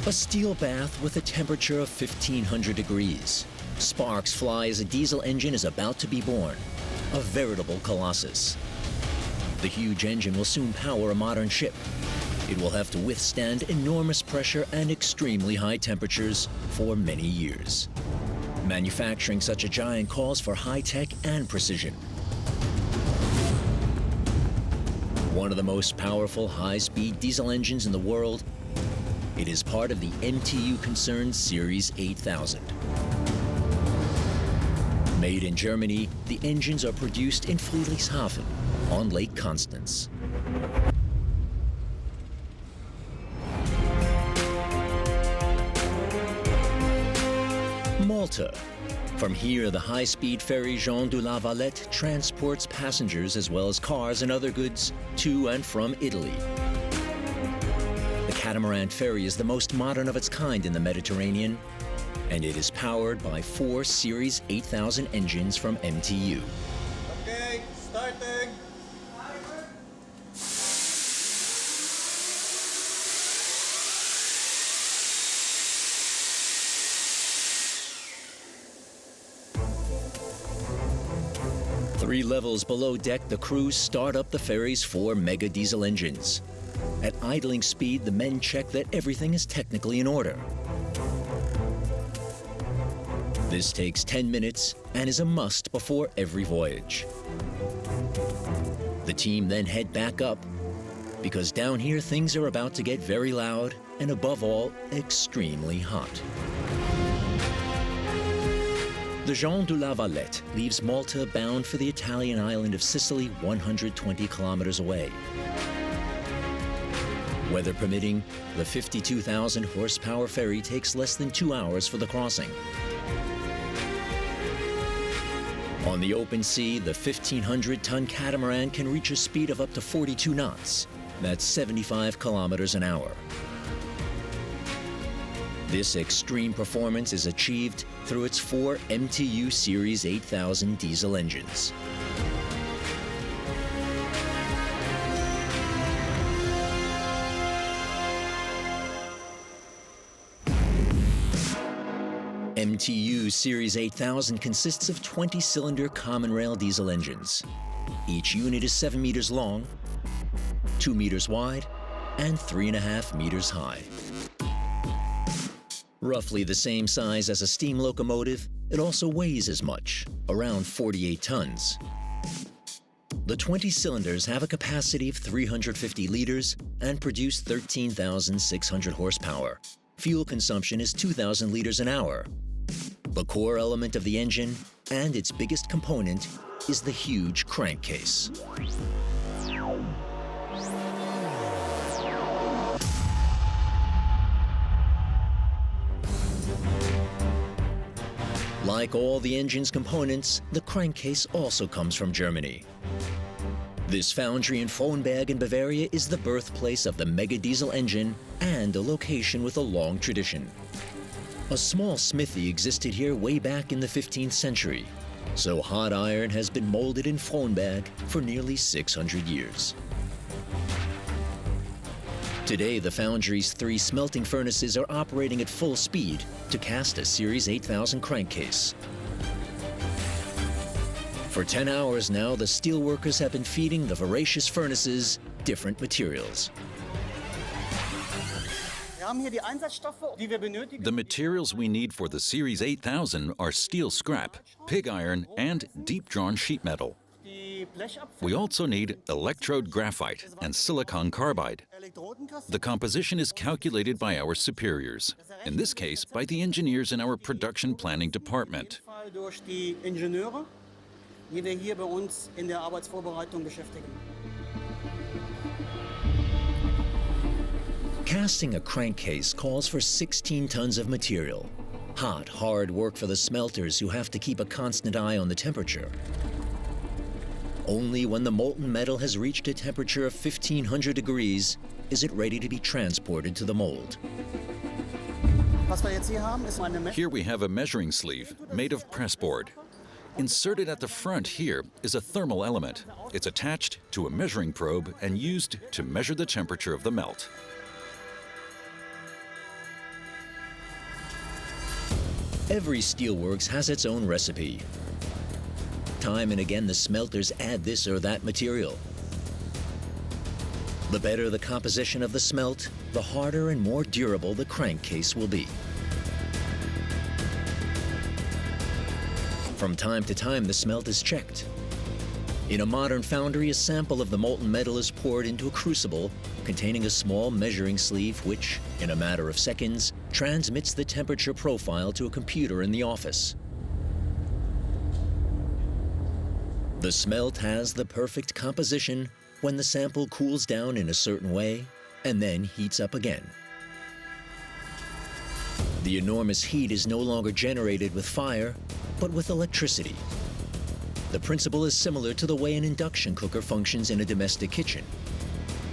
A steel bath with a temperature of 1500 degrees. Sparks fly as a diesel engine is about to be born. A veritable colossus. The huge engine will soon power a modern ship. It will have to withstand enormous pressure and extremely high temperatures for many years. Manufacturing such a giant calls for high tech and precision. One of the most powerful high-speed diesel engines in the world, it is part of the MTU concern's Series 8000. Made in Germany, the engines are produced in Friedrichshafen on Lake Constance. Malta. From here, the high-speed ferry Jean de la Valette transports passengers as well as cars and other goods to and from Italy. The catamaran ferry is the most modern of its kind in the Mediterranean, and it is powered by 4 Series 8000 engines from MTU. Okay, starting. 3 levels below deck, the crews start up the ferry's 4 mega diesel engines. At idling speed, the men check that everything is technically in order. This takes 10 minutes and is a must before every voyage. The team then head back up, because down here things are about to get very loud and, above all, extremely hot. The Jean de la Valette leaves Malta bound for the Italian island of Sicily 120 kilometers away. Weather permitting, the 52,000 horsepower ferry takes less than 2 hours for the crossing. On the open sea, the 1,500-ton catamaran can reach a speed of up to 42 knots. That's 75 kilometers an hour. This extreme performance is achieved through its 4 MTU Series 8000 diesel engines. MTU Series 8000 consists of 20-cylinder common rail diesel engines. Each unit is 7 meters long, 2 meters wide, and 3.5 meters high. Roughly the same size as a steam locomotive, it also weighs as much, around 48 tons. The 20 cylinders have a capacity of 350 liters and produce 13,600 horsepower. Fuel consumption is 2,000 liters an hour. The core element of the engine, and its biggest component, is the huge crankcase. Like all the engine's components, the crankcase also comes from Germany. This foundry in Frohnberg in Bavaria is the birthplace of the mega diesel engine and a location with a long tradition. A small smithy existed here way back in the 15th century, so hot iron has been molded in Frohnberg for nearly 600 years. Today, the foundry's 3 smelting furnaces are operating at full speed to cast a Series 8000 crankcase. For 10 hours now, the steelworkers have been feeding the voracious furnaces different materials. The materials we need for the Series 8000 are steel scrap, pig iron, and deep-drawn sheet metal. We also need electrode graphite and silicon carbide. The composition is calculated by our superiors, in this case by the engineers in our production planning department. Casting a crankcase calls for 16 tons of material. Hot, hard work for the smelters who have to keep a constant eye on the temperature. Only when the molten metal has reached a temperature of 1,500 degrees is it ready to be transported to the mold. Here we have a measuring sleeve made of pressboard. Inserted at the front here is a thermal element. It's attached to a measuring probe and used to measure the temperature of the melt. Every steelworks has its own recipe. Time and again, the smelters add this or that material. The better the composition of the smelt, the harder and more durable the crankcase will be. From time to time, the smelt is checked. In a modern foundry, a sample of the molten metal is poured into a crucible containing a small measuring sleeve which, in a matter of seconds, transmits the temperature profile to a computer in the office. The smelt has the perfect composition when the sample cools down in a certain way and then heats up again. The enormous heat is no longer generated with fire, but with electricity. The principle is similar to the way an induction cooker functions in a domestic kitchen.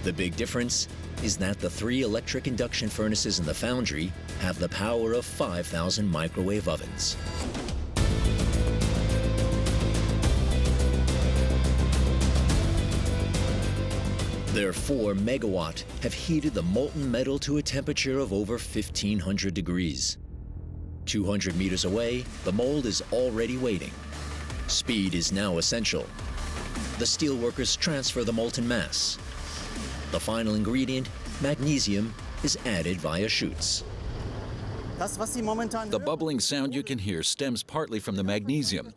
The big difference is that the 3 electric induction furnaces in the foundry have the power of 5,000 microwave ovens. Their 4 megawatt have heated the molten metal to a temperature of over 1,500 degrees. 200 meters away, the mold is already waiting. Speed is now essential. The steelworkers transfer the molten mass. The final ingredient, magnesium, is added via chutes. The bubbling sound you can hear stems partly from the magnesium.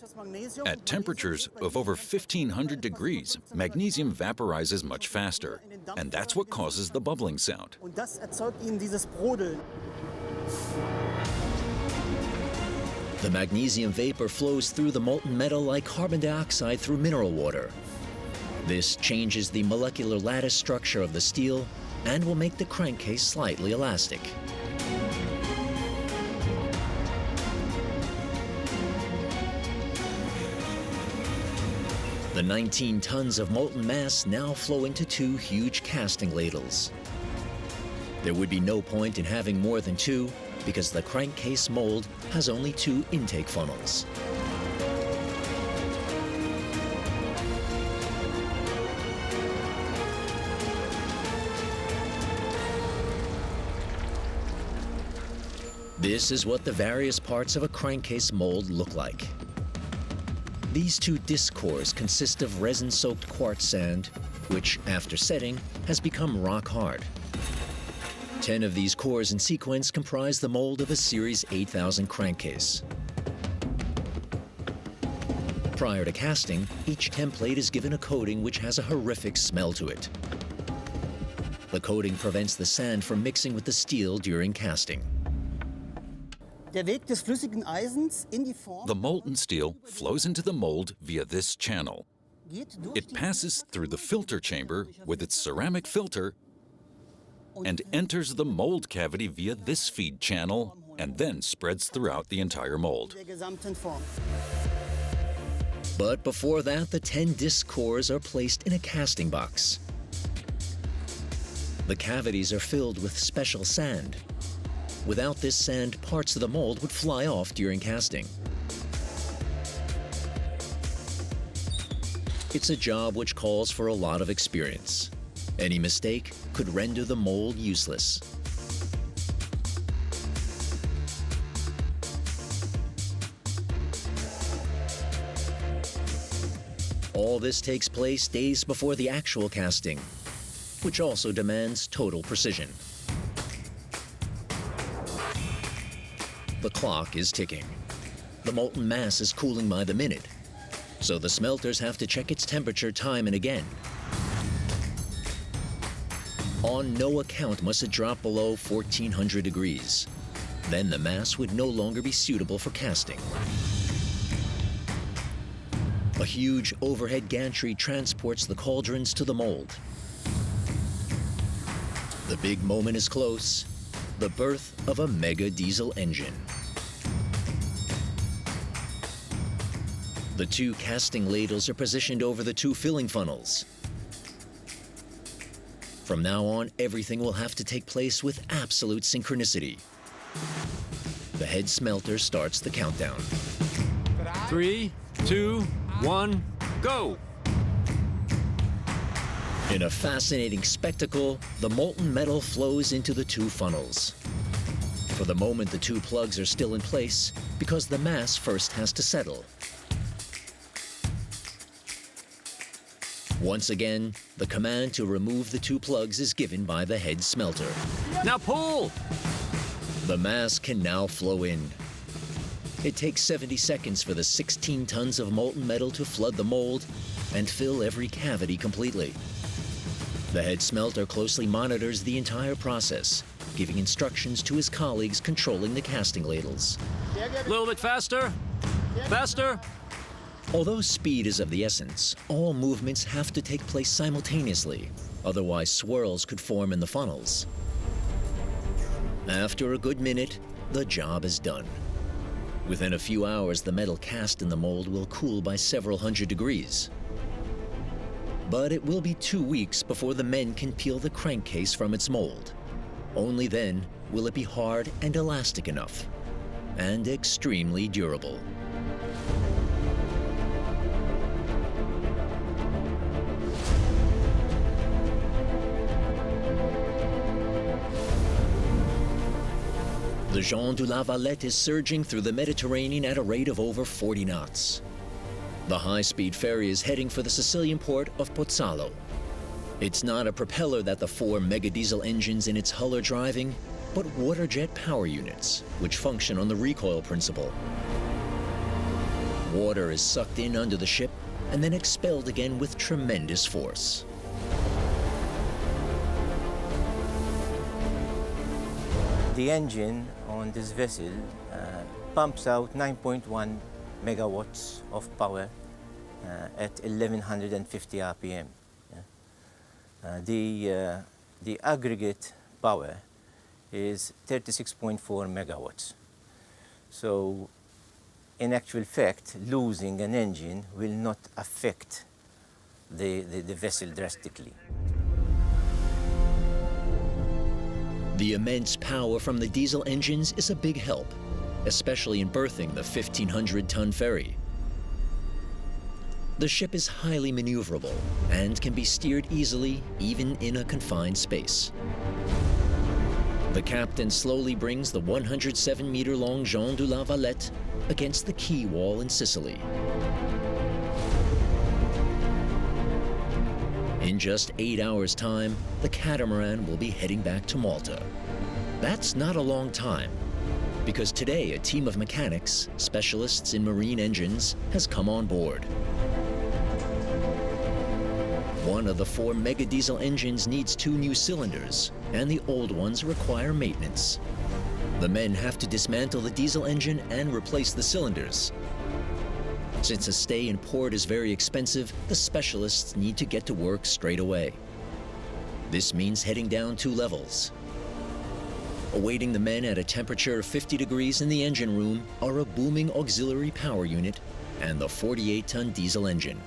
At temperatures of over 1,500 degrees, magnesium vaporizes much faster, and that's what causes the bubbling sound. The magnesium vapor flows through the molten metal like carbon dioxide through mineral water. This changes the molecular lattice structure of the steel and will make the crankcase slightly elastic. The 19 tons of molten mass now flow into 2 huge casting ladles. There would be no point in having more than 2 because the crankcase mold has only 2 intake funnels. This is what the various parts of a crankcase mold look like. These 2 disc cores consist of resin-soaked quartz sand, which, after setting, has become rock hard. 10 of these cores in sequence comprise the mold of a Series 8000 crankcase. Prior to casting, each template is given a coating which has a horrific smell to it. The coating prevents the sand from mixing with the steel during casting. The molten steel flows into the mold via this channel. It passes through the filter chamber with its ceramic filter and enters the mold cavity via this feed channel and then spreads throughout the entire mold. But before that, the 10 disc cores are placed in a casting box. The cavities are filled with special sand. Without this sand, parts of the mold would fly off during casting. It's a job which calls for a lot of experience. Any mistake could render the mold useless. All this takes place days before the actual casting, which also demands total precision. The clock is ticking. The molten mass is cooling by the minute, so the smelters have to check its temperature time and again. On no account must it drop below 1,400 degrees. Then the mass would no longer be suitable for casting. A huge overhead gantry transports the cauldrons to the mold. The big moment is close. The birth of a mega diesel engine. The 2 casting ladles are positioned over the 2 filling funnels. From now on, everything will have to take place with absolute synchronicity. The head smelter starts the countdown. 3, 2, 1, go! In a fascinating spectacle, the molten metal flows into the 2 funnels. For the moment, the two plugs are still in place because the mass first has to settle. Once again, the command to remove the two plugs is given by the head smelter. Now pull! The mass can now flow in. It takes 70 seconds for the 16 tons of molten metal to flood the mold and fill every cavity completely. The head smelter closely monitors the entire process, giving instructions to his colleagues controlling the casting ladles. A little bit faster. Faster. Although speed is of the essence, all movements have to take place simultaneously, otherwise swirls could form in the funnels. After a good minute, the job is done. Within a few hours, the metal cast in the mold will cool by several hundred degrees. But it will be 2 weeks before the men can peel the crankcase from its mold. Only then will it be hard and elastic enough, and extremely durable. The Jean de la Valette is surging through the Mediterranean at a rate of over 40 knots. The high-speed ferry is heading for the Sicilian port of Pozzallo. It's not a propeller that the 4 mega-diesel engines in its hull are driving, but water jet power units, which function on the recoil principle. Water is sucked in under the ship and then expelled again with tremendous force. The engine on this vessel pumps out 9.1 megawatts of power at 1150 RPM. The aggregate power is 36.4 megawatts. So in actual fact, losing an engine will not affect the vessel drastically. The immense power from the diesel engines is a big help, especially in berthing the 1,500-ton ferry. The ship is highly maneuverable and can be steered easily, even in a confined space. The captain slowly brings the 107-meter-long Jean de la Valette against the quay wall in Sicily. In just 8 hours' time, the catamaran will be heading back to Malta. That's not a long time, because today a team of mechanics, specialists in marine engines, has come on board. One of the 4 mega diesel engines needs 2 new cylinders, and the old ones require maintenance. The men have to dismantle the diesel engine and replace the cylinders. Since a stay in port is very expensive, the specialists need to get to work straight away. This means heading down 2 levels. Awaiting the men at a temperature of 50 degrees in the engine room are a booming auxiliary power unit and the 48-ton diesel engine.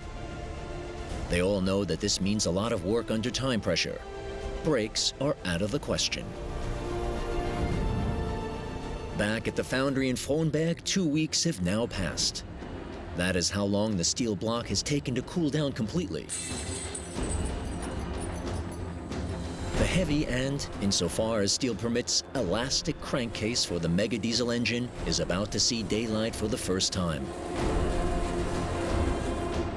They all know that this means a lot of work under time pressure. Brakes are out of the question. Back at the foundry in Frohnberg, 2 weeks have now passed. That is how long the steel block has taken to cool down completely. The heavy and, insofar as steel permits, elastic crankcase for the mega diesel engine is about to see daylight for the first time.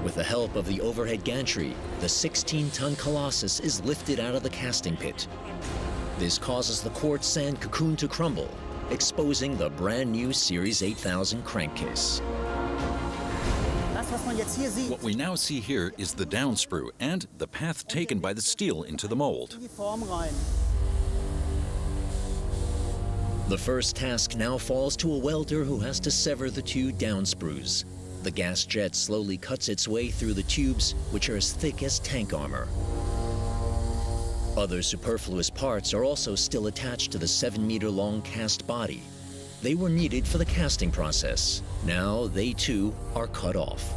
With the help of the overhead gantry, the 16-ton Colossus is lifted out of the casting pit. This causes the quartz sand cocoon to crumble, exposing the brand new Series 8000 crankcase. What we now see here is the down sprue and the path taken by the steel into the mold. The first task now falls to a welder who has to sever the 2 down sprues. The gas jet slowly cuts its way through the tubes, which are as thick as tank armor. Other superfluous parts are also still attached to the 7-meter-long cast body. They were needed for the casting process. Now they too are cut off.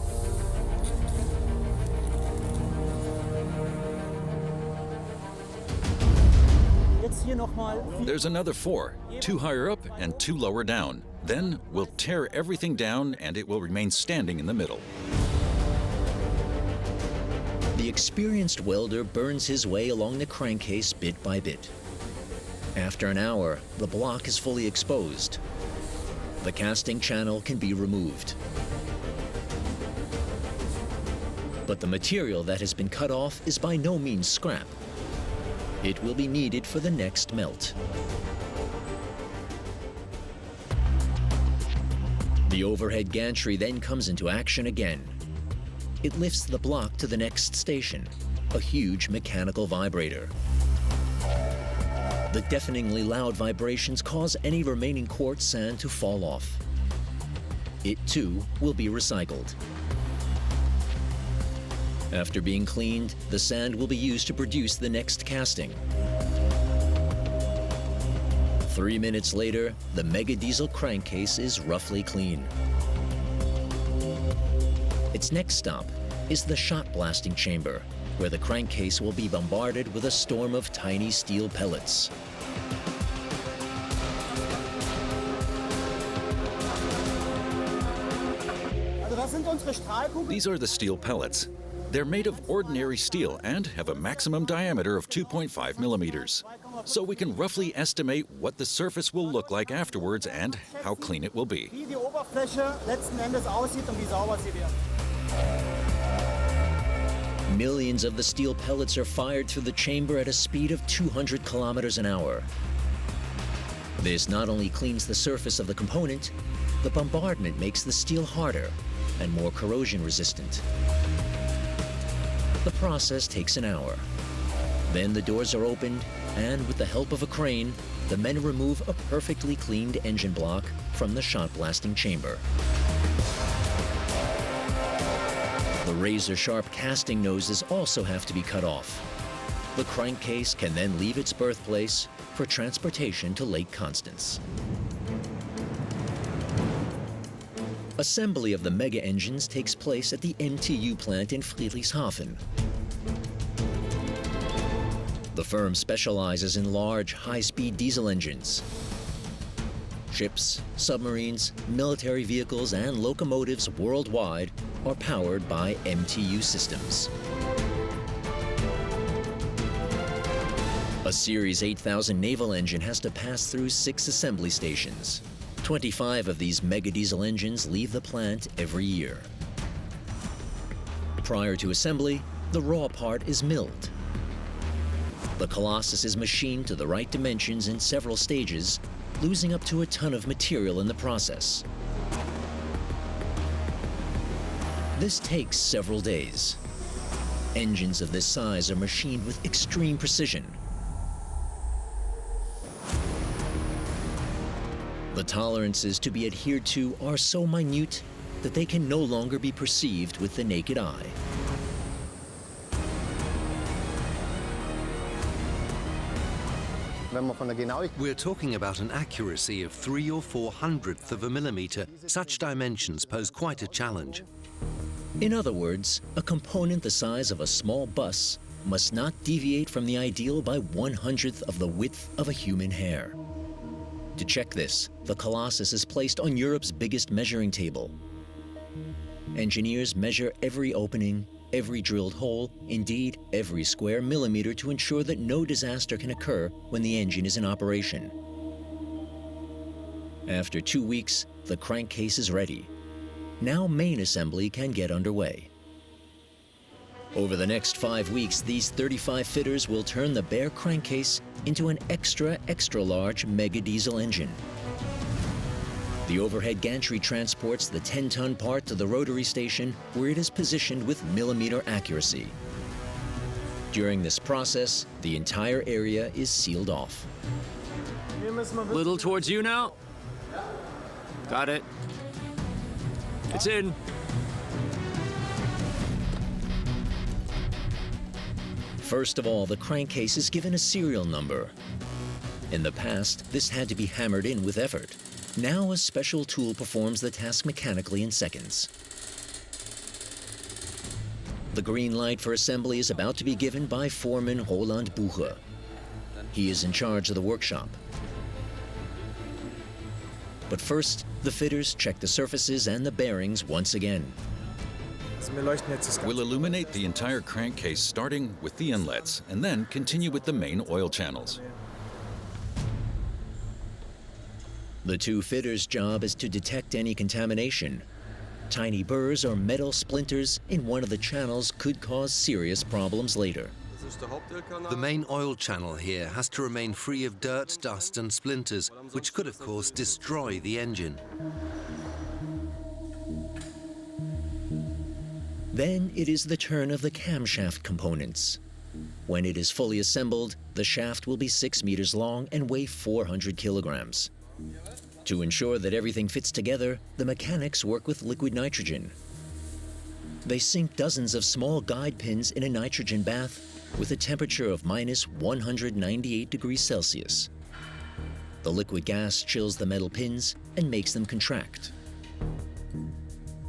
There's another 4, 2 higher up and 2 lower down. Then we'll tear everything down and it will remain standing in the middle. The experienced welder burns his way along the crankcase bit by bit. After an hour, the block is fully exposed. The casting channel can be removed. But the material that has been cut off is by no means scrap. It will be needed for the next melt. The overhead gantry then comes into action again. It lifts the block to the next station, a huge mechanical vibrator. The deafeningly loud vibrations cause any remaining quartz sand to fall off. It too will be recycled. After being cleaned, the sand will be used to produce the next casting. 3 minutes later, the Mega Diesel crankcase is roughly clean. Its next stop is the shot blasting chamber, where the crankcase will be bombarded with a storm of tiny steel pellets. These are the steel pellets. They're made of ordinary steel and have a maximum diameter of 2.5 millimeters. So we can roughly estimate what the surface will look like afterwards and how clean it will be. Wie die Oberfläche letzten Endes aussieht und wie sauber sie wird. Millions of the steel pellets are fired through the chamber at a speed of 200 kilometers an hour. This not only cleans the surface of the component, the bombardment makes the steel harder and more corrosion resistant. The process takes an hour. Then the doors are opened, and with the help of a crane, the men remove a perfectly cleaned engine block from the shot blasting chamber. The razor-sharp casting noses also have to be cut off. The crankcase can then leave its birthplace for transportation to Lake Constance. Assembly of the mega engines takes place at the MTU plant in Friedrichshafen. The firm specializes in large, high-speed diesel engines. Ships, submarines, military vehicles, and locomotives worldwide are powered by MTU systems. A Series 8000 naval engine has to pass through 6 assembly stations. 25 of these mega diesel engines leave the plant every year. Prior to assembly, the raw part is milled. The Colossus is machined to the right dimensions in several stages, losing up to a ton of material in the process. This takes several days. Engines of this size are machined with extreme precision. The tolerances to be adhered to are so minute that they can no longer be perceived with the naked eye. We're talking about an accuracy of 3 or 400th of a millimeter. Such dimensions pose quite a challenge. In other words, a component the size of a small bus must not deviate from the ideal by 1/100th of the width of a human hair. To check this, the Colossus is placed on Europe's biggest measuring table. Engineers measure every opening, every drilled hole, indeed every square millimeter to ensure that no disaster can occur when the engine is in operation. After 2 weeks, the crankcase is ready. Now main assembly can get underway. Over the next 5 weeks, these 35 fitters will turn the bare crankcase into an extra large mega diesel engine. The overhead gantry transports the 10-ton part to the rotary station where it is positioned with millimeter accuracy. During this process, the entire area is sealed off. Little towards you now. Got it. It's in. First of all, the crankcase is given a serial number. In the past, this had to be hammered in with effort. Now a special tool performs the task mechanically in seconds. The green light for assembly is about to be given by foreman Roland Bucher. He is in charge of the workshop. But first, the fitters check the surfaces and the bearings once again. We'll illuminate the entire crankcase starting with the inlets and then continue with the main oil channels. The two fitters' job is to detect any contamination. Tiny burrs or metal splinters in one of the channels could cause serious problems later. The main oil channel here has to remain free of dirt, dust and splinters, which could of course destroy the engine. Then it is the turn of the camshaft components. When it is fully assembled, the shaft will be 6 meters long and weigh 400 kilograms. To ensure that everything fits together, the mechanics work with liquid nitrogen. They sink dozens of small guide pins in a nitrogen bath with a temperature of minus 198 degrees Celsius. The liquid gas chills the metal pins and makes them contract.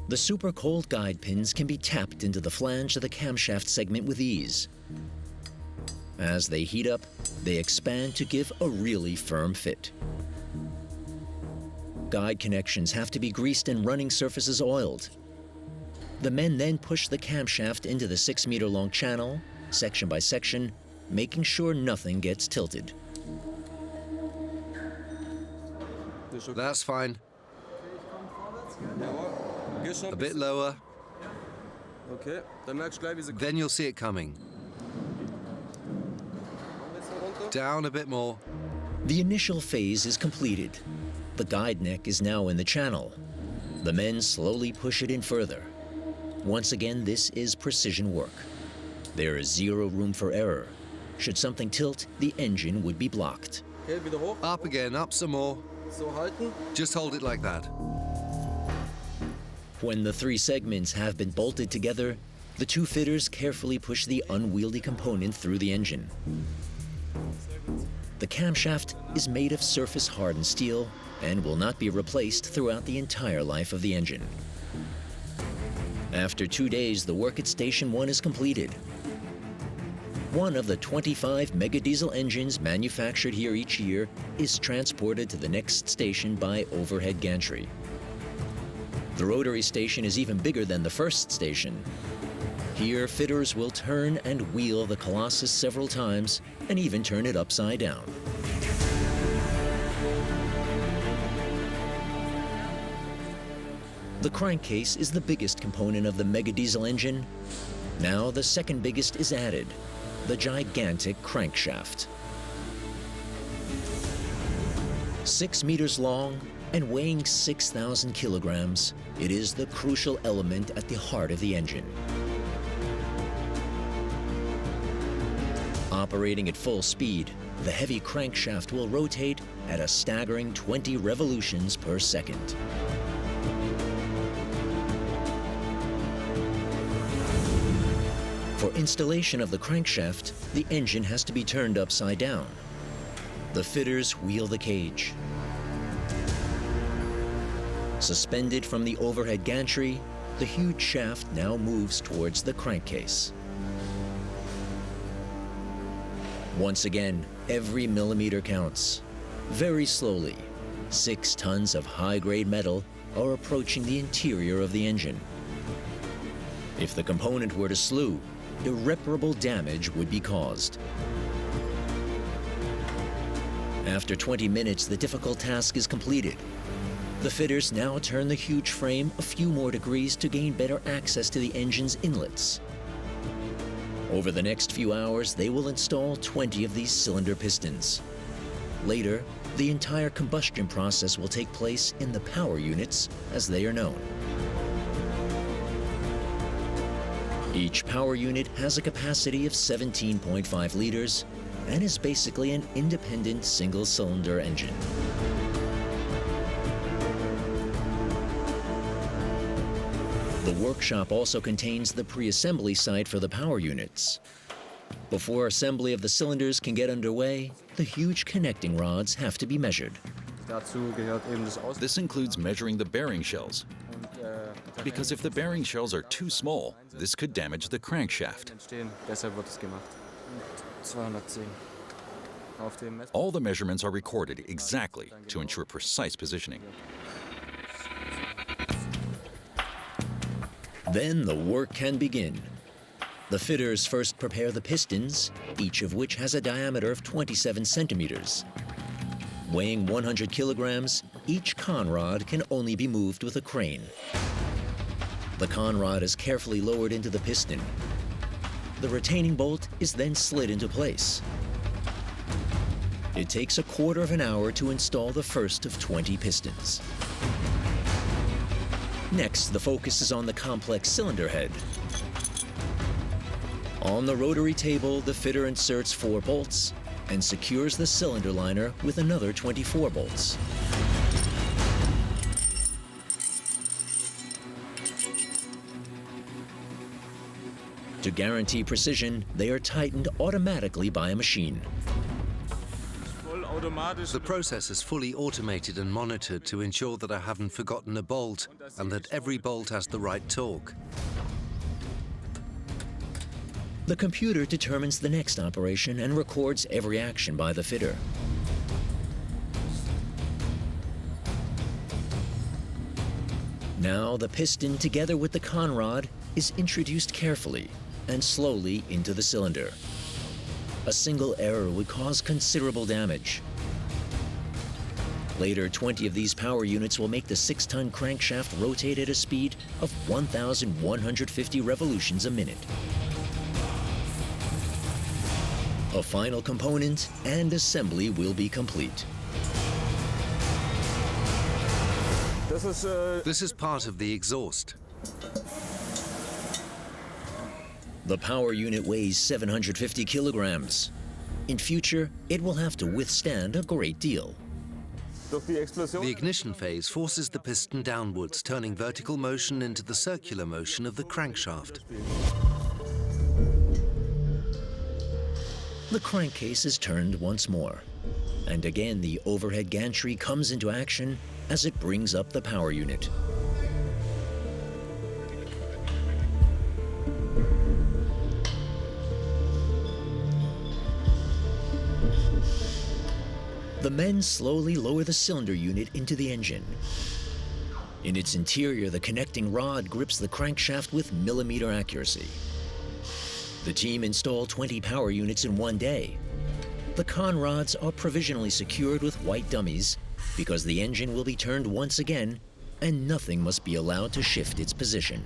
The super cold guide pins can be tapped into the flange of the camshaft segment with ease. As they heat up, they expand to give a really firm fit. Guide connections have to be greased and running surfaces oiled. The men then push the camshaft into the 6-meter-long channel, section by section, making sure nothing gets tilted. That's fine. A bit lower. Then you'll see it coming. Down a bit more. The initial phase is completed. The guide neck is now in the channel. The men slowly push it in further. Once again, this is precision work. There is zero room for error. Should something tilt, the engine would be blocked. Up again, up some more. Just hold it like that. When the 3 segments have been bolted together, the 2 fitters carefully push the unwieldy component through the engine. The camshaft is made of surface-hardened steel and will not be replaced throughout the entire life of the engine. After 2 days, the work at Station 1 is completed. One of the 25 mega diesel engines manufactured here each year is transported to the next station by overhead gantry. The rotary station is even bigger than the first station. Here, fitters will turn and wheel the Colossus several times and even turn it upside down. The crankcase is the biggest component of the mega diesel engine. Now the second biggest is added, the gigantic crankshaft. 6 meters long and weighing 6,000 kilograms, it is the crucial element at the heart of the engine. Operating at full speed, the heavy crankshaft will rotate at a staggering 20 revolutions per second. For installation of the crankshaft, the engine has to be turned upside down. The fitters wheel the cage. Suspended from the overhead gantry, the huge shaft now moves towards the crankcase. Once again, every millimeter counts. Very slowly, 6 tons of high-grade metal are approaching the interior of the engine. If the component were to slew, irreparable damage would be caused. After 20 minutes, the difficult task is completed. The fitters now turn the huge frame a few more degrees to gain better access to the engine's inlets. Over the next few hours, they will install 20 of these cylinder pistons. Later, the entire combustion process will take place in the power units, as they are known. Each power unit has a capacity of 17.5 liters and is basically an independent single-cylinder engine. The workshop also contains the pre-assembly site for the power units. Before assembly of the cylinders can get underway, the huge connecting rods have to be measured. This includes measuring the bearing shells, because if the bearing shells are too small, this could damage the crankshaft. All the measurements are recorded exactly to ensure precise positioning. Then the work can begin. The fitters first prepare the pistons, each of which has a diameter of 27 centimeters. Weighing 100 kilograms, each conrod can only be moved with a crane. The conrod is carefully lowered into the piston. The retaining bolt is then slid into place. It takes a quarter of an hour to install the first of 20 pistons. Next, the focus is on the complex cylinder head. On the rotary table, the fitter inserts 4 bolts and secures the cylinder liner with another 24 bolts. To guarantee precision, they are tightened automatically by a machine. The process is fully automated and monitored to ensure that I haven't forgotten a bolt and that every bolt has the right torque. The computer determines the next operation and records every action by the fitter. Now the piston, together with the conrod, is introduced carefully and slowly into the cylinder. A single error would cause considerable damage. Later, 20 of these power units will make the 6-ton crankshaft rotate at a speed of 1,150 revolutions a minute. A final component and assembly will be complete. This is part of the exhaust. The power unit weighs 750 kilograms. In future, it will have to withstand a great deal. The ignition phase forces the piston downwards, turning vertical motion into the circular motion of the crankshaft. The crankcase is turned once more, and again the overhead gantry comes into action as it brings up the power unit. The men slowly lower the cylinder unit into the engine. In its interior, the connecting rod grips the crankshaft with millimeter accuracy. The team installed 20 power units in one day. The conrods are provisionally secured with white dummies because the engine will be turned once again and nothing must be allowed to shift its position.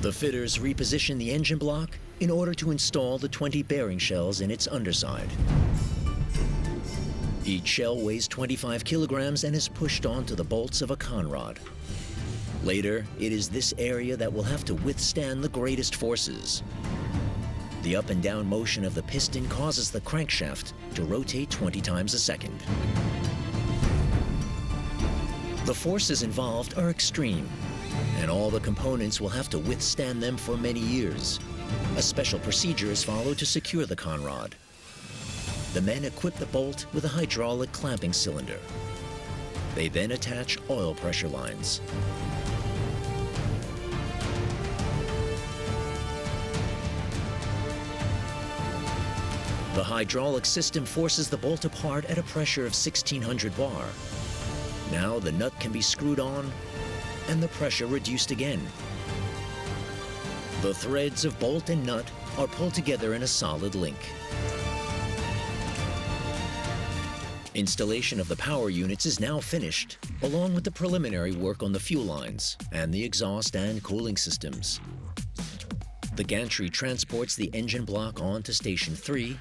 The fitters reposition the engine block in order to install the 20 bearing shells in its underside. Each shell weighs 25 kilograms and is pushed onto the bolts of a conrod. Later, it is this area that will have to withstand the greatest forces. The up and down motion of the piston causes the crankshaft to rotate 20 times a second. The forces involved are extreme, and all the components will have to withstand them for many years. A special procedure is followed to secure the conrod. The men equip the bolt with a hydraulic clamping cylinder. They then attach oil pressure lines. The hydraulic system forces the bolt apart at a pressure of 1600 bar. Now the nut can be screwed on and the pressure reduced again. The threads of bolt and nut are pulled together in a solid link. Installation of the power units is now finished, along with the preliminary work on the fuel lines and the exhaust and cooling systems. The gantry transports the engine block on to Station 3,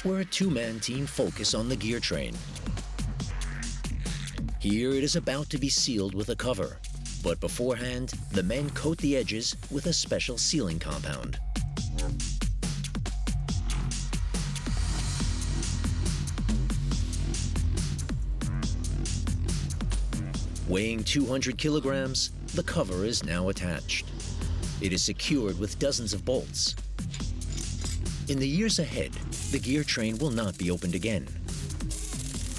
where a 2-man team focus on the gear train. Here it is about to be sealed with a cover, but beforehand, the men coat the edges with a special sealing compound. Weighing 200 kilograms, the cover is now attached. It is secured with dozens of bolts. In the years ahead, the gear train will not be opened again.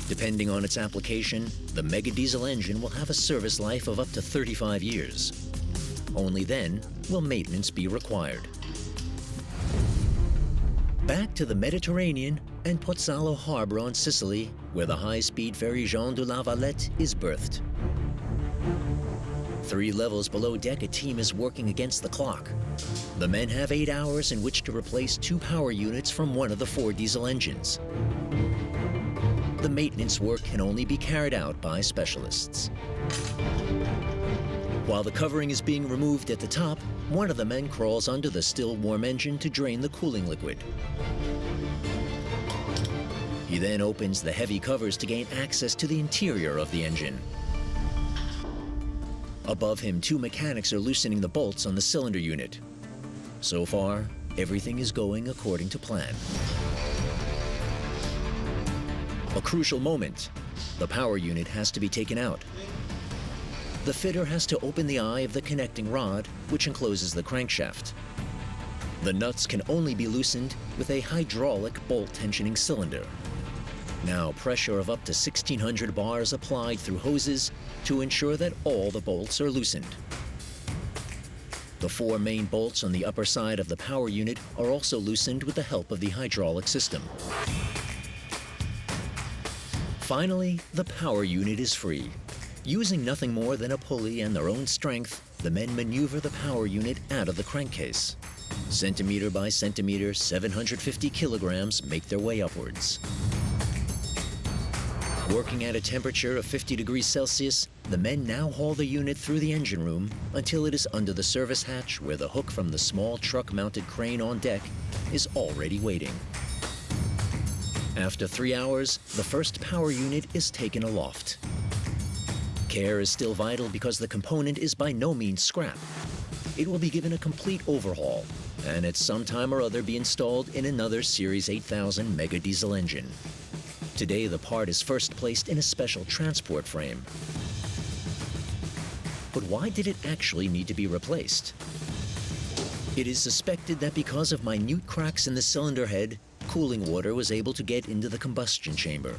Depending on its application, the mega diesel engine will have a service life of up to 35 years. Only then will maintenance be required. Back to the Mediterranean and Pozzallo Harbor on Sicily, where the high-speed ferry Jean de la Valette is berthed. 3 levels below deck, a team is working against the clock. The men have 8 hours in which to replace 2 power units from one of the 4 diesel engines. the maintenance work can only be carried out by specialists. While the covering is being removed at the top, one of the men crawls under the still warm engine to drain the cooling liquid. He then opens the heavy covers to gain access to the interior of the engine. Above him, two mechanics are loosening the bolts on the cylinder unit. So far, everything is going according to plan. A crucial moment. The power unit has to be taken out. The fitter has to open the eye of the connecting rod, which encloses the crankshaft. The nuts can only be loosened with a hydraulic bolt tensioning cylinder. Now pressure of up to 1600 bars applied through hoses to ensure that all the bolts are loosened. The four main bolts on the upper side of the power unit are also loosened with the help of the hydraulic system. Finally, the power unit is free. Using nothing more than a pulley and their own strength, the men maneuver the power unit out of the crankcase. Centimeter by centimeter, 750 kilograms make their way upwards. Working at a temperature of 50 degrees Celsius, the men now haul the unit through the engine room until it is under the service hatch, where the hook from the small truck-mounted crane on deck is already waiting. After 3 hours, the first power unit is taken aloft. Care is still vital because the component is by no means scrap. It will be given a complete overhaul and at some time or other be installed in another Series 8000 mega diesel engine. Today, the part is first placed in a special transport frame. But why did it actually need to be replaced? It is suspected that because of minute cracks in the cylinder head, cooling water was able to get into the combustion chamber.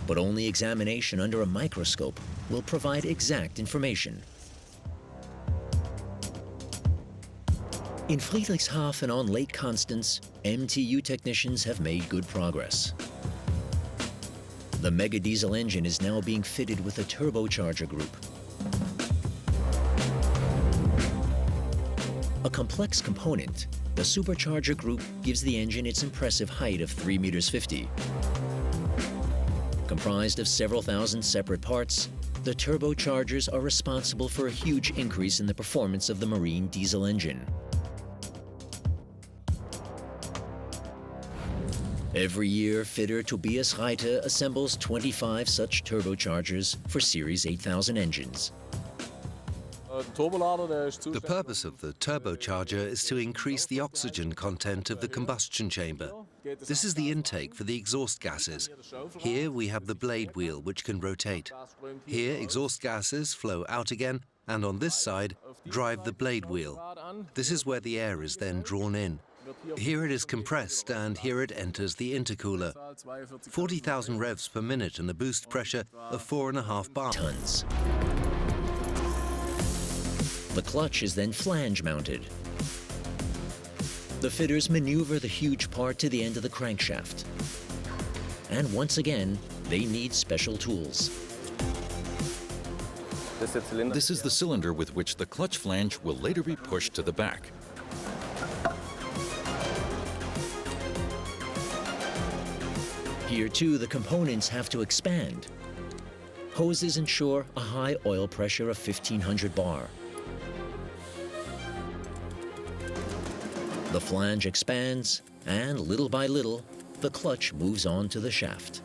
But only examination under a microscope will provide exact information. In Friedrichshafen on Lake Constance, MTU technicians have made good progress. The mega diesel engine is now being fitted with a turbocharger group. A complex component, the supercharger group gives the engine its impressive height of 3.50 meters. Comprised of several thousand separate parts, the turbochargers are responsible for a huge increase in the performance of the marine diesel engine. Every year, fitter Tobias Reiter assembles 25 such turbochargers for Series 8000 engines. The purpose of the turbocharger is to increase the oxygen content of the combustion chamber. This is the intake for the exhaust gases. Here we have the blade wheel, which can rotate. Here exhaust gases flow out again, and on this side drive the blade wheel. This is where the air is then drawn in. Here it is compressed, and here it enters the intercooler. 40,000 revs per minute and a boost pressure of 4.5 bar. Tons. The clutch is then flange mounted. The fitters maneuver the huge part to the end of the crankshaft. And once again, they need special tools. This is the cylinder with which the clutch flange will later be pushed to the back. Here too, the components have to expand. Hoses ensure a high oil pressure of 1500 bar. The flange expands, and little by little, the clutch moves on to the shaft.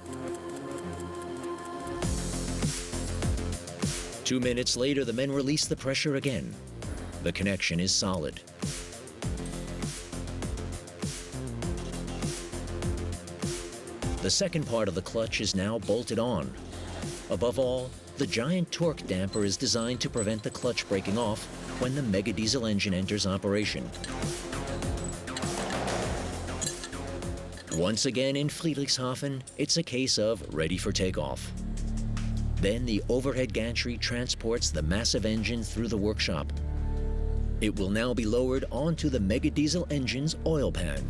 2 minutes later, the men release the pressure again. The connection is solid. The second part of the clutch is now bolted on. Above all, the giant torque damper is designed to prevent the clutch breaking off when the mega diesel engine enters operation. Once again in Friedrichshafen, it's a case of ready for takeoff. Then the overhead gantry transports the massive engine through the workshop. It will now be lowered onto the mega diesel engine's oil pan.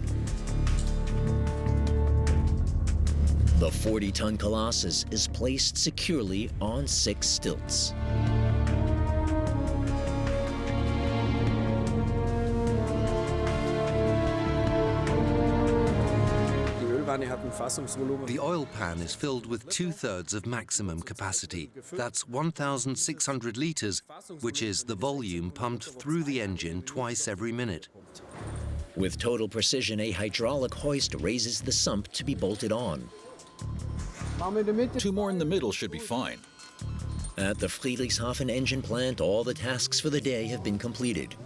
The 40-ton Colossus is placed securely on 6 stilts. The oil pan is filled with 2/3 of maximum capacity. That's 1,600 litres, which is the volume pumped through the engine twice every minute. With total precision, a hydraulic hoist raises the sump to be bolted on. 2 more in the middle should be fine. At the Friedrichshafen engine plant, all the tasks for the day have been completed.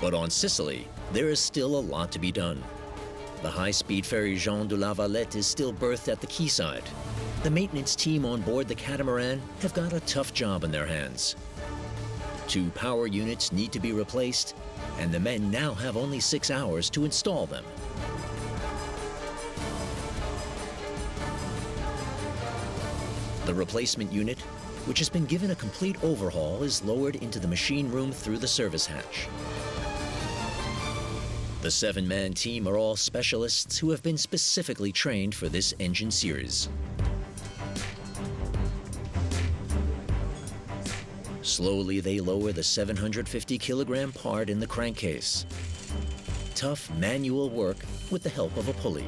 But on Sicily, there is still a lot to be done. The high-speed ferry Jean de la Valette is still berthed at the quayside. The maintenance team on board the catamaran have got a tough job in their hands. 2 power units need to be replaced, and the men now have only 6 hours to install them. The replacement unit, which has been given a complete overhaul, is lowered into the machine room through the service hatch. The 7-man team are all specialists who have been specifically trained for this engine series. Slowly, they lower the 750-kilogram part in the crankcase. Tough manual work with the help of a pulley.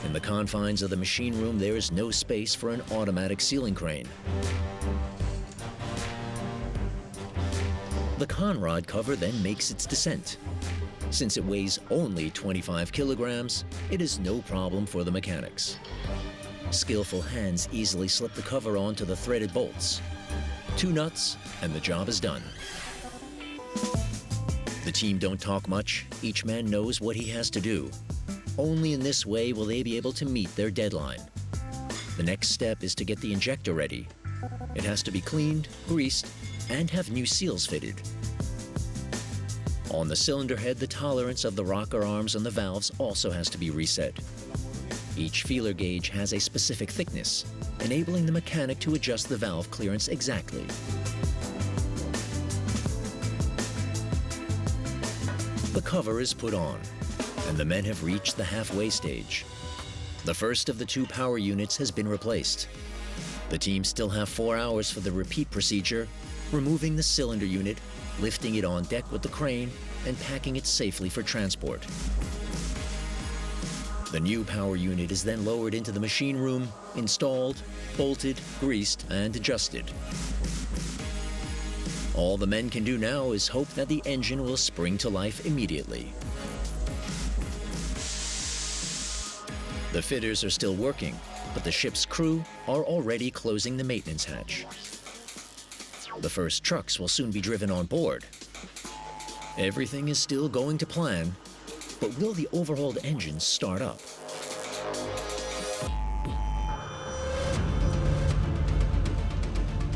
In the confines of the machine room, there is no space for an automatic ceiling crane. The conrod cover then makes its descent. Since it weighs only 25 kilograms, it is no problem for the mechanics. Skillful hands easily slip the cover onto the threaded bolts. 2 nuts, and the job is done. The team don't talk much. Each man knows what he has to do. Only in this way will they be able to meet their deadline. The next step is to get the injector ready. It has to be cleaned, greased, and have new seals fitted. On the cylinder head, the tolerance of the rocker arms and the valves also has to be reset. Each feeler gauge has a specific thickness, enabling the mechanic to adjust the valve clearance exactly. The cover is put on, and the men have reached the halfway stage. The first of the 2 power units has been replaced. The team still have 4 hours for the repeat procedure, removing the cylinder unit, lifting it on deck with the crane, and packing it safely for transport. The new power unit is then lowered into the machine room, installed, bolted, greased, and adjusted. All the men can do now is hope that the engine will spring to life immediately. The fitters are still working, but the ship's crew are already closing the maintenance hatch. The first trucks will soon be driven on board. Everything is still going to plan, but will the overhauled engine start up?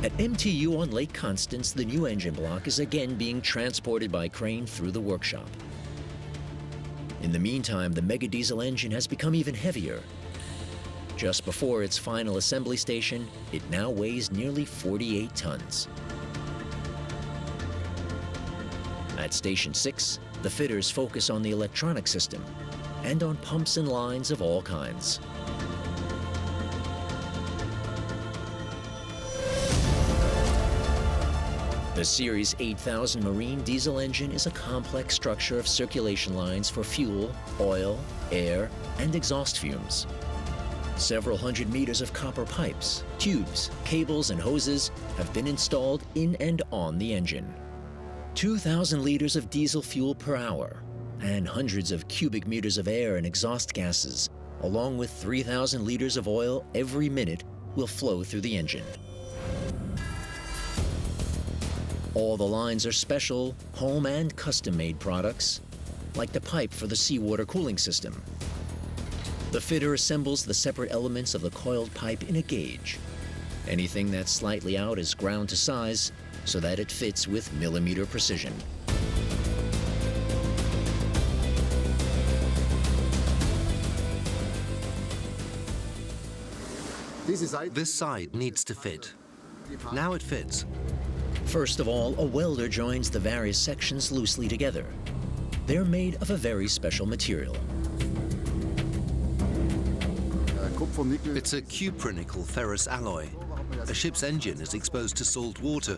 At MTU on Lake Constance, the new engine block is again being transported by crane through the workshop. In the meantime, the mega diesel engine has become even heavier. Just before its final assembly station, it now weighs nearly 48 tons. At Station 6, the fitters focus on the electronic system and on pumps and lines of all kinds. The Series 8000 marine diesel engine is a complex structure of circulation lines for fuel, oil, air, and exhaust fumes. Several hundred meters of copper pipes, tubes, cables, and hoses have been installed in and on the engine. 2,000 liters of diesel fuel per hour, and hundreds of cubic meters of air and exhaust gases, along with 3,000 liters of oil every minute, will flow through the engine. All the lines are special, home and custom-made products, like the pipe for the seawater cooling system. The fitter assembles the separate elements of the coiled pipe in a gauge. Anything that's slightly out is ground to size so that it fits with millimeter precision. This side needs to fit. Now it fits. First of all, a welder joins the various sections loosely together. They're made of a very special material. It's a cupronickel ferrous alloy. A ship's engine is exposed to salt water,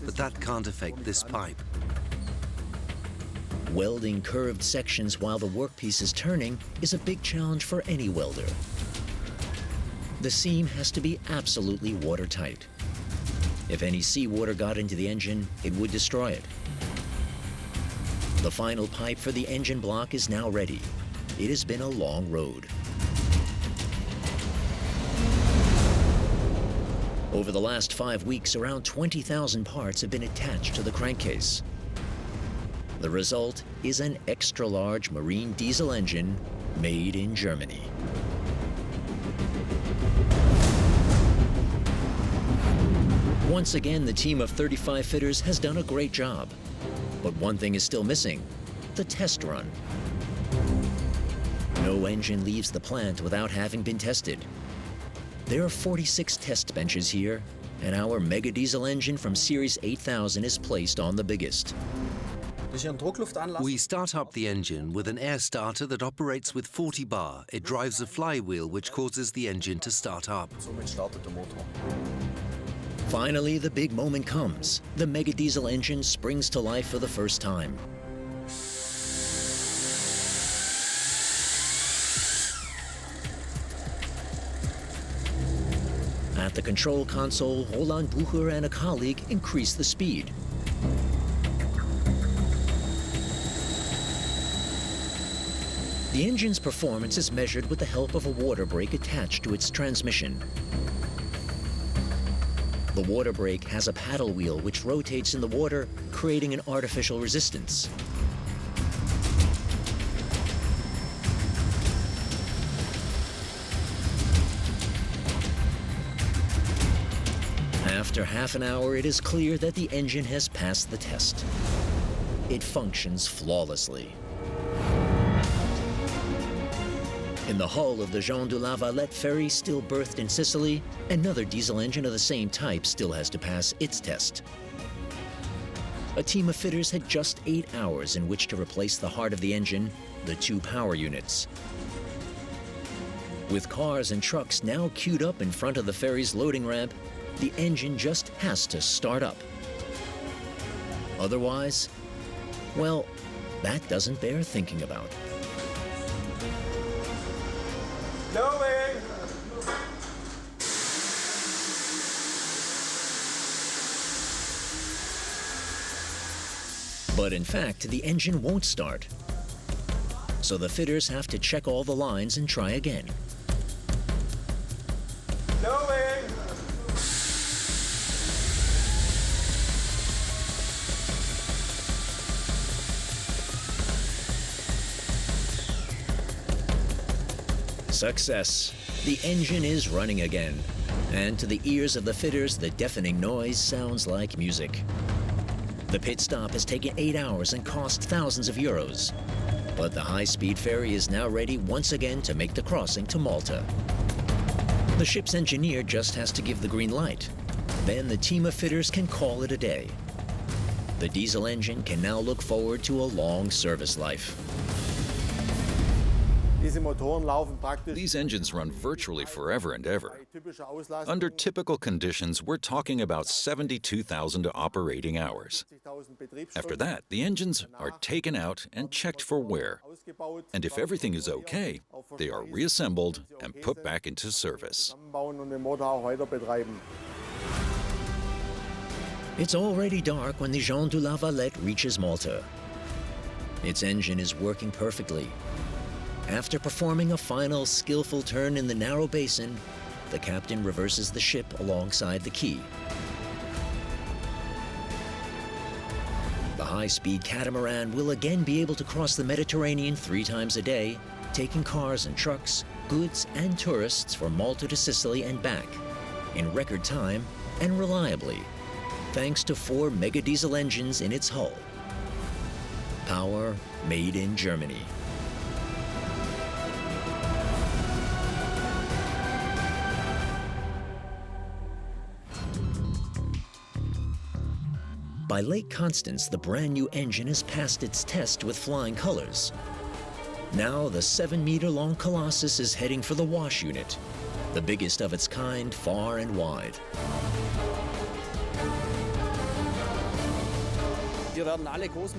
but that can't affect this pipe. Welding curved sections while the workpiece is turning is a big challenge for any welder. The seam has to be absolutely watertight. If any seawater got into the engine, it would destroy it. The final pipe for the engine block is now ready. It has been a long road. Over the last 5 weeks, around 20,000 parts have been attached to the crankcase. The result is an extra-large marine diesel engine made in Germany. Once again, the team of 35 fitters has done a great job. But one thing is still missing: the test run. No engine leaves the plant without having been tested. There are 46 test benches here, and our mega diesel engine from Series 8000 is placed on the biggest. We start up the engine with an air starter that operates with 40 bar. It drives a flywheel which causes the engine to start up. Finally, the big moment comes. The mega diesel engine springs to life for the first time. At the control console, Roland Bucher and a colleague increase the speed. The engine's performance is measured with the help of a water brake attached to its transmission. The water brake has a paddle wheel which rotates in the water, creating an artificial resistance. After half an hour, it is clear that the engine has passed the test. It functions flawlessly. In the hull of the Jean de la Valette ferry, still berthed in Sicily, another diesel engine of the same type still has to pass its test. A team of fitters had just 8 hours in which to replace the heart of the engine, the 2 power units. With cars and trucks now queued up in front of the ferry's loading ramp, the engine just has to start up. Otherwise, well, that doesn't bear thinking about. Going! But in fact, the engine won't start. So the fitters have to check all the lines and try again. Going! Success. The engine is running again. And to the ears of the fitters, the deafening noise sounds like music. The pit stop has taken 8 hours and cost thousands of euros. But the high-speed ferry is now ready once again to make the crossing to Malta. The ship's engineer just has to give the green light. Then the team of fitters can call it a day. The diesel engine can now look forward to a long service life. These engines run virtually forever and ever. Under typical conditions, we're talking about 72,000 operating hours. After that, the engines are taken out and checked for wear. And if everything is okay, they are reassembled and put back into service. It's already dark when the Jean de la Valette reaches Malta. Its engine is working perfectly. After performing a final skillful turn in the narrow basin, the captain reverses the ship alongside the quay. The high-speed catamaran will again be able to cross the Mediterranean 3 times a day, taking cars and trucks, goods and tourists from Malta to Sicily and back, in record time and reliably, thanks to 4 mega diesel engines in its hull. Power made in Germany. By Lake Constance, the brand new engine has passed its test with flying colors. Now the 7-meter-long Colossus is heading for the wash unit, the biggest of its kind far and wide.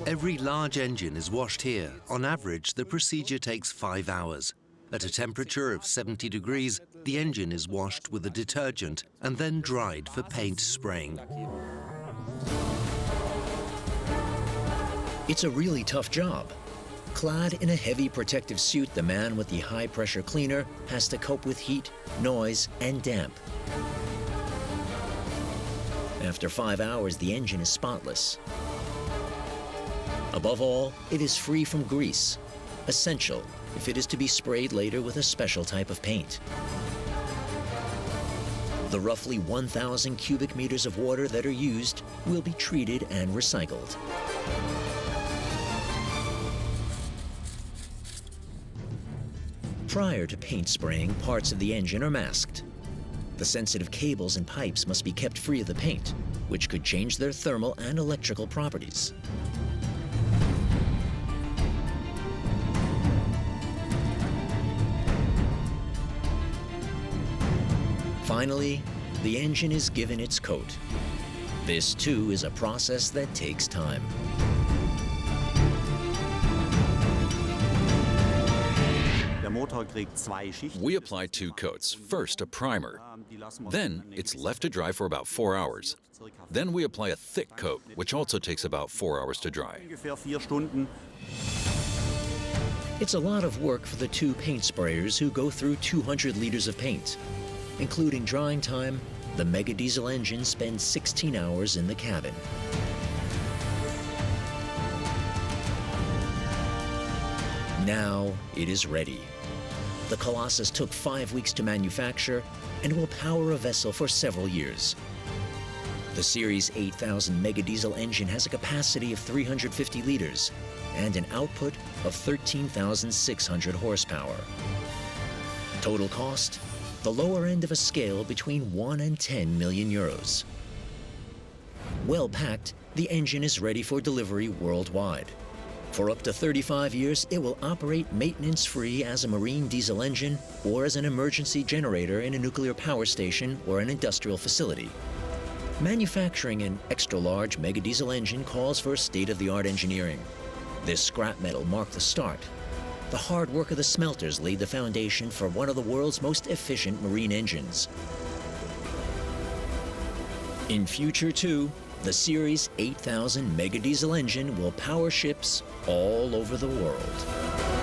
Every large engine is washed here. On average, the procedure takes 5 hours. At a temperature of 70 degrees, the engine is washed with a detergent and then dried for paint spraying. It's a really tough job. Clad in a heavy protective suit, the man with the high-pressure cleaner has to cope with heat, noise, and damp. After 5 hours, the engine is spotless. Above all, it is free from grease, essential if it is to be sprayed later with a special type of paint. The roughly 1,000 cubic meters of water that are used will be treated and recycled. Prior to paint spraying, parts of the engine are masked. The sensitive cables and pipes must be kept free of the paint, which could change their thermal and electrical properties. Finally, the engine is given its coat. This, too, is a process that takes time. We apply 2 coats. First, a primer. Then, it's left to dry for about 4 hours. Then we apply a thick coat, which also takes about 4 hours to dry. It's a lot of work for the 2 paint sprayers who go through 200 liters of paint. Including drying time, the Mega Diesel engine spends 16 hours in the cabin. Now it is ready. The Colossus took 5 weeks to manufacture and will power a vessel for several years. The Series 8000 Mega Diesel engine has a capacity of 350 liters and an output of 13,600 horsepower. Total cost? The lower end of a scale between 1 and 10 million euros. Well packed, the engine is ready for delivery worldwide. For up to 35 years, it will operate maintenance-free as a marine diesel engine or as an emergency generator in a nuclear power station or an industrial facility. Manufacturing an extra-large Mega Diesel engine calls for state-of-the-art engineering. This scrap metal marked the start. The hard work of the smelters laid the foundation for one of the world's most efficient marine engines. In future, too, the Series 8000 Mega Diesel engine will power ships all over the world.